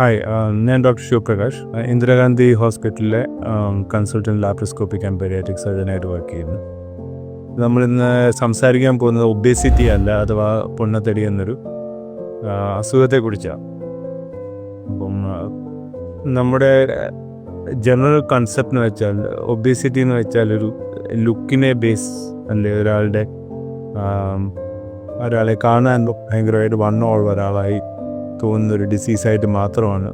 Hi, ഞാൻ doctor Sivaprakash. Indira Gandhi ഹോസ്പിറ്റലിലെ consultant laparoscopic and പെരിയാട്രിക് സർജനായിട്ട് work ചെയ്യുന്നു. നമ്മളിന്ന് സംസാരിക്കാൻ പോകുന്നത് ഒബേസിറ്റി അല്ല, അഥവാ പൊണ്ണത്തടി എന്നൊരു അസുഖത്തെക്കുറിച്ചാണ്. അപ്പം നമ്മുടെ ജനറൽ കൺസെപ്റ്റ് എന്ന് വെച്ചാൽ ഒബേസിറ്റി എന്ന് വെച്ചാൽ ഒരു ലുക്കിനെ ബേസ് അല്ലെ, ഒരാളെ കാണാൻ ഭയങ്കരമായിട്ട് വണ്ണമുള്ള ഒരാളായി തോന്നുന്നൊരു ഡിസീസായിട്ട് മാത്രമാണ്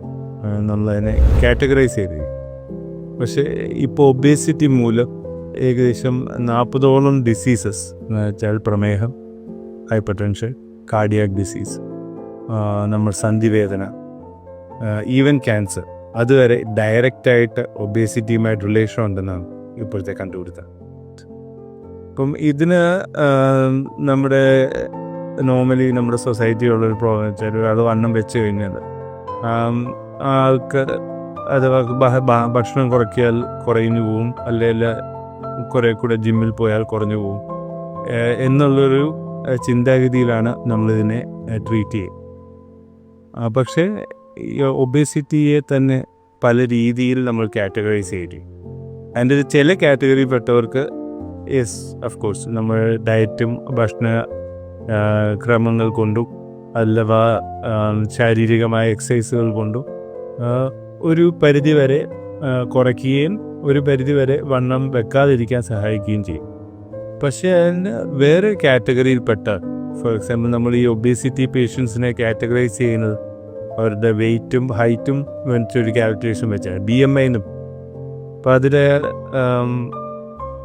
നമ്മളതിനെ കാറ്റഗറൈസ് ചെയ്തത്. പക്ഷേ ഇപ്പോൾ ഒബേസിറ്റി മൂലം ഏകദേശം 40ഓളം ഡിസീസസ് എന്ന് വെച്ചാൽ പ്രമേഹം, ഹൈപ്പർ ടെൻഷൻ, കാർഡിയാക് ഡിസീസ്, നമ്മൾ സന്ധിവേദന, ഈവൻ ക്യാൻസർ, അതുവരെ ഡയറക്റ്റായിട്ട് ഒബേസിറ്റിയുമായിട്ട് റിലേഷൻ ഉണ്ടെന്നാണ് ഇപ്പോഴത്തെ കണ്ടുപിടുത്തം. അപ്പം ഇതിന് നമ്മുടെ നോർമലി നമ്മുടെ സൊസൈറ്റിയുള്ളൊരു പ്രോബ്ലം വെച്ചാൽ ഒരാൾ വണ്ണം വെച്ച് കഴിഞ്ഞാൽ ആൾക്ക് അഥവാ ഭക്ഷണം കുറയ്ക്കിയാൽ കുറഞ്ഞു പോവും, അല്ലെങ്കിൽ കുറേ കൂടെ ജിമ്മിൽ പോയാൽ കുറഞ്ഞു പോവും എന്നുള്ളൊരു ചിന്താഗതിയിലാണ് നമ്മളിതിനെ ട്രീറ്റ് ചെയ്യുക. പക്ഷേ ഈ ഒബേസിറ്റിയെ തന്നെ പല രീതിയിൽ നമ്മൾ കാറ്റഗറൈസ് ചെയ്യും. അതിൻ്റെ ചില കാറ്റഗറിയിൽപ്പെട്ടവർക്ക് യെസ്, ഓഫ് കോഴ്സ്, നമ്മൾ ഡയറ്റും ഭക്ഷണ ക്രമങ്ങൾ കൊണ്ടും അഥവാ ശാരീരികമായ എക്സസൈസുകൾ കൊണ്ടും ഒരു പരിധിവരെ കുറയ്ക്കുകയും ഒരു പരിധിവരെ വണ്ണം വെക്കാതിരിക്കാൻ സഹായിക്കുകയും ചെയ്യും. പക്ഷേ അതിന് വേറെ കാറ്റഗറിയിൽപ്പെട്ട, ഫോർ എക്സാമ്പിൾ, നമ്മൾ ഈ ഒബേസിറ്റി പേഷ്യൻസിനെ കാറ്റഗറൈസ് ചെയ്യുന്നത് അവരുടെ വെയ്റ്റും ഹൈറ്റും വെച്ചൊരു കാൽക്കുലേഷൻ വെച്ചാണ്, BMI എന്നും. അപ്പം അതിൽ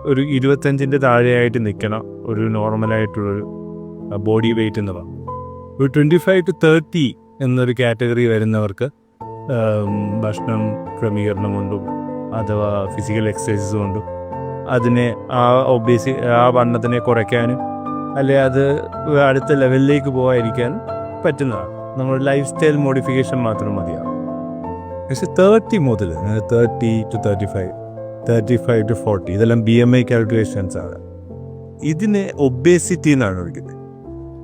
ഒരു 25 താഴെയായിട്ട് നിൽക്കണം ഒരു നോർമലായിട്ടുള്ളൊരു ബോഡി വെയ്റ്റ് എന്ന് പറയും. ഒരു 25 to 30 എന്നൊരു കാറ്റഗറി വരുന്നവർക്ക് ഭക്ഷണം ക്രമീകരണം കൊണ്ടും അഥവാ ഫിസിക്കൽ എക്സസൈസസ് കൊണ്ടും അതിനെ ആ വണ്ണത്തിനെ കുറയ്ക്കാനും അല്ലെ അത് അടുത്ത ലെവലിലേക്ക് പോകാതിരിക്കാനും പറ്റുന്നതാണ്. നമ്മുടെ ലൈഫ് സ്റ്റൈൽ മോഡിഫിക്കേഷൻ മാത്രം മതിയാകും. പക്ഷെ 30 മുതൽ 30 to 35, 35 to 40 ഇതെല്ലാം BMI കാൽക്കുലേഷൻസ് ആണ്. ഇതിനെ ഒബേസിറ്റി എന്നാണ് വിളിക്കുന്നത്.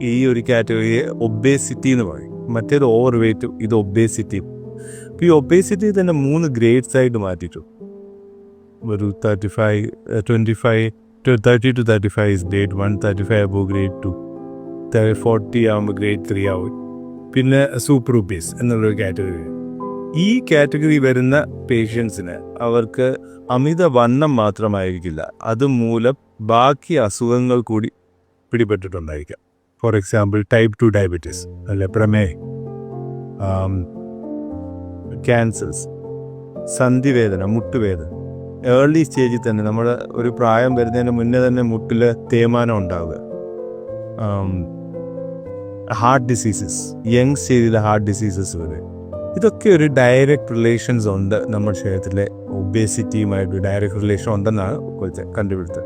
ഈ ഒരു കാറ്റഗറിയെ ഒബേസിറ്റി എന്ന് പറയും. മറ്റേത് ഓവർ വെയ്റ്റും, ഇത് ഒബേസിറ്റി. ഇപ്പോൾ ഈ ഒബേസിറ്റി തന്നെ 3 ഗ്രേഡ്സ് ആയിട്ട് മാറ്റിയിട്ടു. ഒരു 30 to 35 is grade 1, 35 above grade 2, 40 ആകുമ്പോൾ ഗ്രേഡ് 3 ആവും. പിന്നെ സൂപ്പർ ഒബേസ് എന്നുള്ളൊരു കാറ്റഗറി. ഈ കാറ്റഗറി വരുന്ന പേഷ്യൻസിന് അവർക്ക് അമിത വണ്ണം മാത്രമായിരിക്കില്ല, അതുമൂലം ബാക്കി അസുഖങ്ങൾ കൂടി പിടിപെട്ടിട്ടുണ്ടായിരിക്കാം. ഫോർ എക്സാമ്പിൾ, ടൈപ്പ് 2 ഡയബറ്റീസ്, അല്ലെ പ്രമേഹം, ക്യാൻസേഴ്സ്, സന്ധിവേദന, മുട്ടുവേദന. ഏർലി സ്റ്റേജിൽ തന്നെ, നമ്മുടെ ഒരു പ്രായം വരുന്നതിന് മുന്നേ തന്നെ മുട്ടിൽ തേയ്മാനം ഉണ്ടാവുക, ഹാർട്ട് ഡിസീസസ്, യങ് സ്റ്റേജിലെ ഹാർട്ട് ഡിസീസസ് വരെ. ഇതൊക്കെ ഒരു ഡയറക്റ്റ് റിലേഷൻസ് ഉണ്ട് നമ്മുടെ ശരീരത്തിലെ ഒബേസിറ്റിയുമായിട്ട് ഡയറക്റ്റ് റിലേഷൻ ഉണ്ടെന്നാണ് ഇപ്പോഴത്തെ കണ്ടുപിടുത്തം.